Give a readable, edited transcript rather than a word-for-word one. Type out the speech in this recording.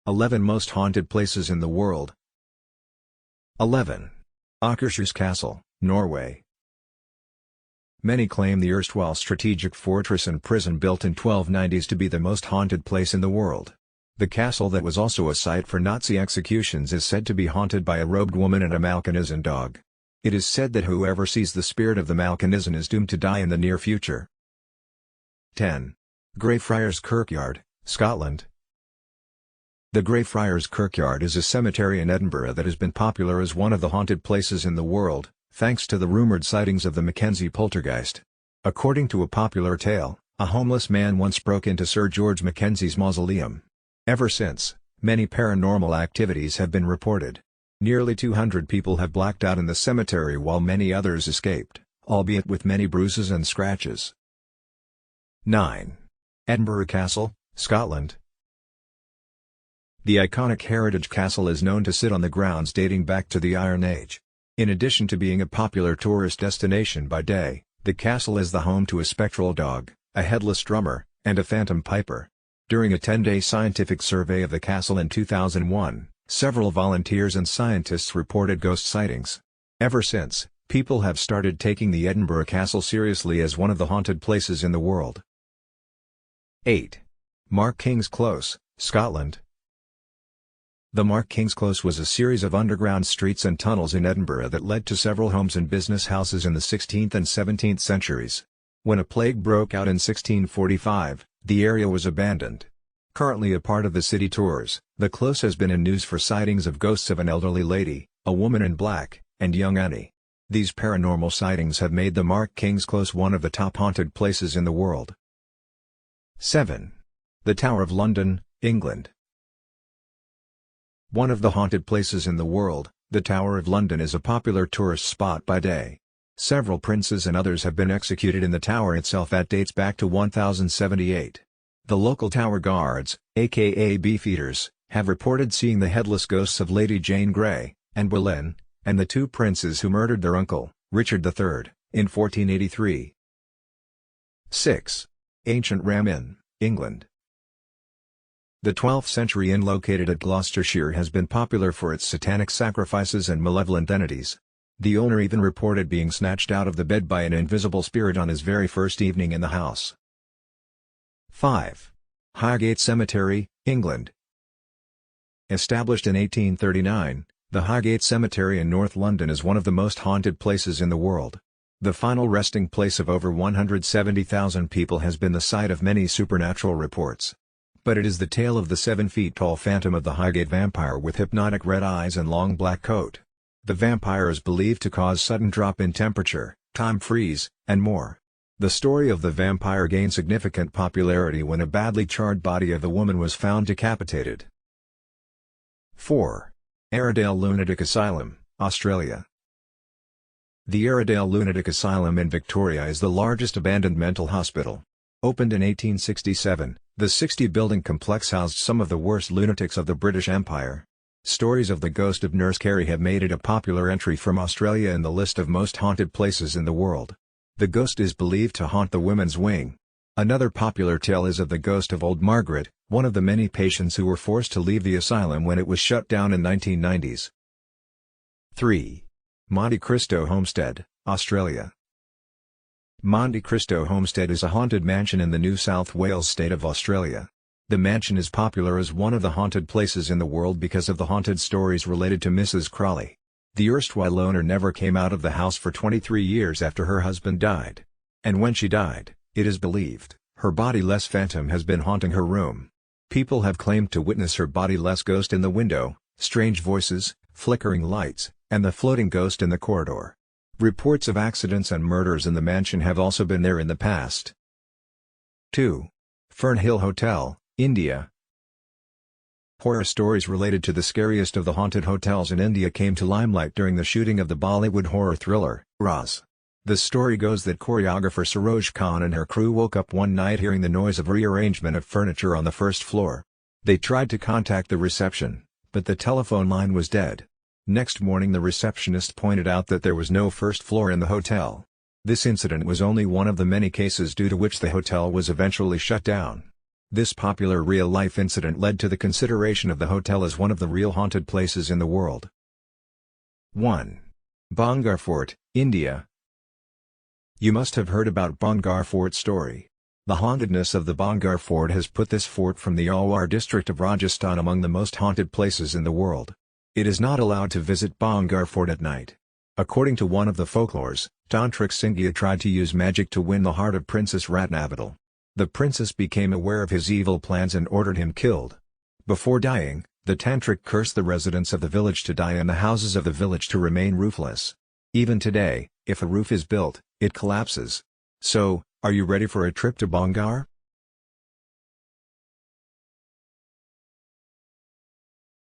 11 Most Haunted Places in the World. 11. Akershus Castle, Norway. Many claim the erstwhile strategic fortress and prison built in 1290s to be the most haunted place in the world. The castle that was also a site for Nazi executions is said to be haunted by a robed woman and a Malkinesen dog. It is said that whoever sees the spirit of the Malkinesen is doomed to die in the near future. 10. Greyfriars Kirkyard, Scotland. The Greyfriars Kirkyard is a cemetery in Edinburgh that has been popular as one of the haunted places in the world, thanks to the rumoured sightings of the Mackenzie poltergeist. According to a popular tale, a homeless man once broke into Sir George Mackenzie's mausoleum. Ever since, many paranormal activities have been reported. Nearly 200 people have blacked out in the cemetery while many others escaped, albeit with many bruises and scratches. 9. Edinburgh Castle, Scotland. The iconic heritage castle is known to sit on the grounds dating back to the Iron Age. In addition to being a popular tourist destination by day, the castle is the home to a spectral dog, a headless drummer, and a phantom piper. During a 10-day scientific survey of the castle in 2001, several volunteers and scientists reported ghost sightings. Ever since, people have started taking the Edinburgh Castle seriously as one of the haunted places in the world. 8. Mark King's Close, Scotland. The Mark King's Close was a series of underground streets and tunnels in Edinburgh that led to several homes and business houses in the 16th and 17th centuries. When a plague broke out in 1645, the area was abandoned. Currently a part of the city tours, the Close has been in news for sightings of ghosts of an elderly lady, a woman in black, and young Annie. These paranormal sightings have made the Mark King's Close one of the top haunted places in the world. 7. The Tower of London, England. One of the haunted places in the world, the Tower of London is a popular tourist spot by day. Several princes and others have been executed in the tower itself that dates back to 1078. The local tower guards, aka beefeaters, have reported seeing the headless ghosts of Lady Jane Grey, Anne Boleyn, and the two princes who murdered their uncle, Richard III, in 1483. 6. Ancient Ram Inn, England. The 12th century inn located at Gloucestershire has been popular for its satanic sacrifices and malevolent entities. The owner even reported being snatched out of the bed by an invisible spirit on his very first evening in the house. 5. Highgate Cemetery, England. Established in 1839, the Highgate Cemetery in North London is one of the most haunted places in the world. The final resting place of over 170,000 people has been the site of many supernatural reports. But it is the tale of the 7-feet-tall phantom of the Highgate vampire with hypnotic red eyes and long black coat. The vampire is believed to cause sudden drop in temperature, time freeze, and more. The story of the vampire gained significant popularity when a badly charred body of a woman was found decapitated. 4. Airedale Lunatic Asylum, Australia. The Airedale Lunatic Asylum in Victoria is the largest abandoned mental hospital. Opened in 1867, the 60-building complex housed some of the worst lunatics of the British Empire. Stories of the ghost of Nurse Carey have made it a popular entry from Australia in the list of most haunted places in the world. The ghost is believed to haunt the women's wing. Another popular tale is of the ghost of Old Margaret, one of the many patients who were forced to leave the asylum when it was shut down in 1990s. 3. Monte Cristo Homestead, Australia. Monte Cristo Homestead is a haunted mansion in the New South Wales state of Australia. The mansion is popular as one of the haunted places in the world because of the haunted stories related to Mrs. Crawley. The erstwhile owner never came out of the house for 23 years after her husband died. And when she died, it is believed, her bodiless phantom has been haunting her room. People have claimed to witness her bodiless ghost in the window, strange voices, flickering lights, and the floating ghost in the corridor. Reports of accidents and murders in the mansion have also been there in the past. 2. Fernhill Hotel, India. Horror stories related to the scariest of the haunted hotels in India came to limelight during the shooting of the Bollywood horror thriller, Raz. The story goes that choreographer Saroj Khan and her crew woke up one night hearing the noise of rearrangement of furniture on the first floor. They tried to contact the reception, but the telephone line was dead. Next morning the receptionist pointed out that there was no first floor in the hotel. This incident was only one of the many cases due to which the hotel was eventually shut down. This popular real-life incident led to the consideration of the hotel as one of the real haunted places in the world. 1. Bhangar Fort, India. You must have heard about Bhangar Fort story. The hauntedness of the Bhangar Fort has put this fort from the Alwar district of Rajasthan among the most haunted places in the world. It is not allowed to visit Bhangar Fort at night. According to one of the folklores, Tantric Singha tried to use magic to win the heart of Princess Ratnavadal. The princess became aware of his evil plans and ordered him killed. Before dying, the Tantric cursed the residents of the village to die and the houses of the village to remain roofless. Even today, if a roof is built, it collapses. So, are you ready for a trip to Bhangar?